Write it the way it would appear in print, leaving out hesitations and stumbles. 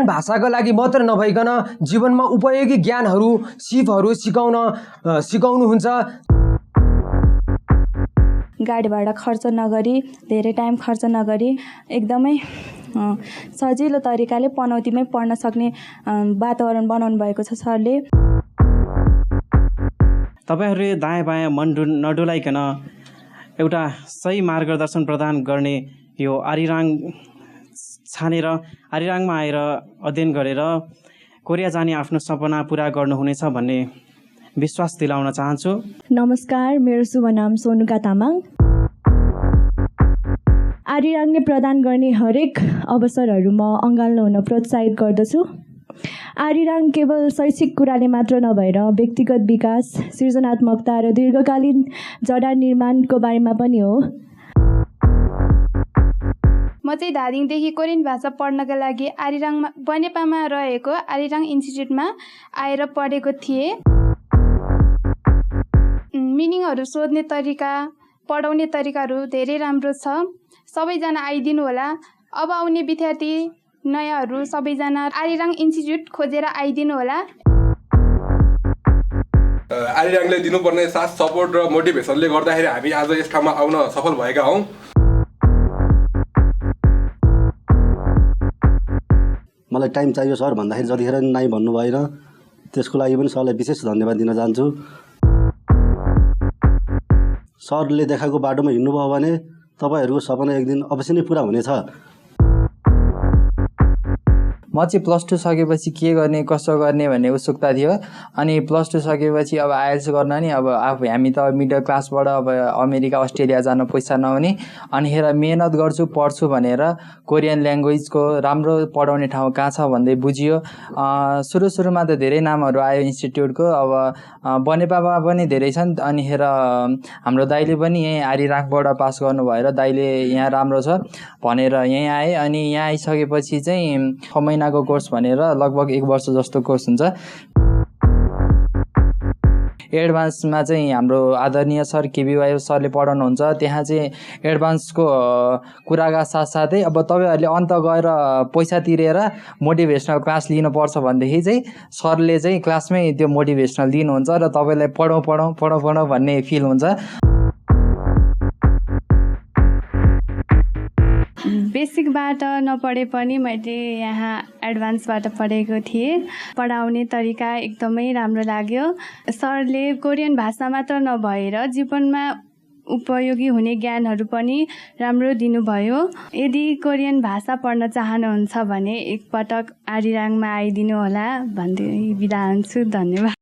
Korean भाषाको लागि मात्र नभइकन जीवनमा उपयोगी ज्ञानहरू सिपहरू सिकाउनुहुन्छ। गाडी भाडा खर्च नगरी धेरै टाइम खर्च नगरी एकदमै सजिलो तरिकाले पनौतीमै पढ्न सक्ने वातावरण बनाउनु भएको छ सरले। तपाईहरूले दायाँ बायाँ मन नडुलाइकन एउटा सही मार्गदर्शन प्रदान गर्ने यो आरिराङ छानेर आरिराङमा आएर अध्ययन गरेर कोरिया जाने आफ्नो सपना पुरा गर्नुहुनेछ भन्ने विश्वास दिलाउन चाहन्छु। नमस्कार, मेरो शुभ नाम सोनुका तामाङ। आरिराङले प्रदान गर्ने हरेक अवसरहरू म अँगाल्न हुन प्रोत्साहित गर्दछु। आरिराङ केवल शैक्षिक कुराले मात्र नभएर व्यक्तिगत विकास, सृजनात्मकता र दीर्घकालीन जडान निर्माणको बारेमा पनि हो। म चाहिँ धादिङदेखि कोरियन भाषा पढ्नका लागि आरिराङमा बनेपामा रहेको आरिराङ इन्स्टिट्युटमा आएर पढेको थिएँ। मिनिङहरू सोध्ने तरिका, पढाउने तरिकाहरू धेरै राम्रो छ। सबैजना आइदिनु होला। अब आउने विद्यार्थी नयाँहरू सबैजना आरिराङ इन्स्टिट्युट खोजेर आइदिनु होला। आरिराङले दिनुपर्ने साथ सपोर्ट र मोटिभेसनले गर्दाखेरि हामी आज यस ठाउँमा आउन सफल भएका हौँ। मलाई टाइम चाहियो सर भन्दाखेरि जतिखेर नाइ भन्नु भएन, त्यसको लागि पनि सरलाई विशेष धन्यवाद दिन चाहन्छु। सरले देखाएको बाटोमा हिँड्नुभयो भने तपाईँहरूको सपना एक दिन अवश्य नै पुरा हुनेछ। म चाहिँ +2 सकेपछि के गर्ने कसो गर्ने भन्ने उत्सुकता थियो। अनि +2 सकेपछि अब आइएल्स गर्न नि अब हामी त मिडल क्लासबाट अब अमेरिका अस्ट्रेलिया जान पैसा नहुने, अनि मेहनत गर्छु पढ्छु भनेर कोरियन ल्याङ्ग्वेजको राम्रो पढाउने ठाउँ कहाँ छ भन्दै बुझियो। सुरुमा त धेरै नामहरू आयो इन्स्टिट्युटको, अब बनेपामा पनि धेरै छन्। अनि हाम्रो दाइले पनि यहीँ आरिराङबाट पास गर्नु भएर दाइले यहाँ राम्रो छ भनेर यहीँ आए। अनि यहाँ आइसकेपछि चाहिँ 6 महिनाको कोर्स भनेर लगभग 1 वर्ष जस्तो कोर्स हुन्छ। एडभान्समा चाहिँ हाम्रो आदरणीय सर केबी सरले पढाउनुहुन्छ। त्यहाँ चाहिँ एडभान्सको कुराका साथसाथै अब तपाईँहरूले अन्त गएर पैसा तिरेर मोटिभेसनल क्लास लिनुपर्छ भनेदेखि चाहिँ सरले चाहिँ क्लासमै त्यो मोटिभेसनल दिनुहुन्छ र तपाईँलाई पढौँ भन्ने फिल हुन्छ। बेसिकबाट नपढे पनि मैले यहाँ एडभान्सबाट पढेको थिएँ। पढाउने तरिका एकदमै राम्रो लाग्यो। सरले कोरियन भाषा मात्र नभएर जीवनमा उपयोगी हुने ज्ञानहरू पनि राम्रो दिनुभयो। यदि कोरियन भाषा पढ्न चाहनुहुन्छ भने एकपटक आरिराङमा आइदिनु होला भन्दै बिदा हुन्छु। धन्यवाद।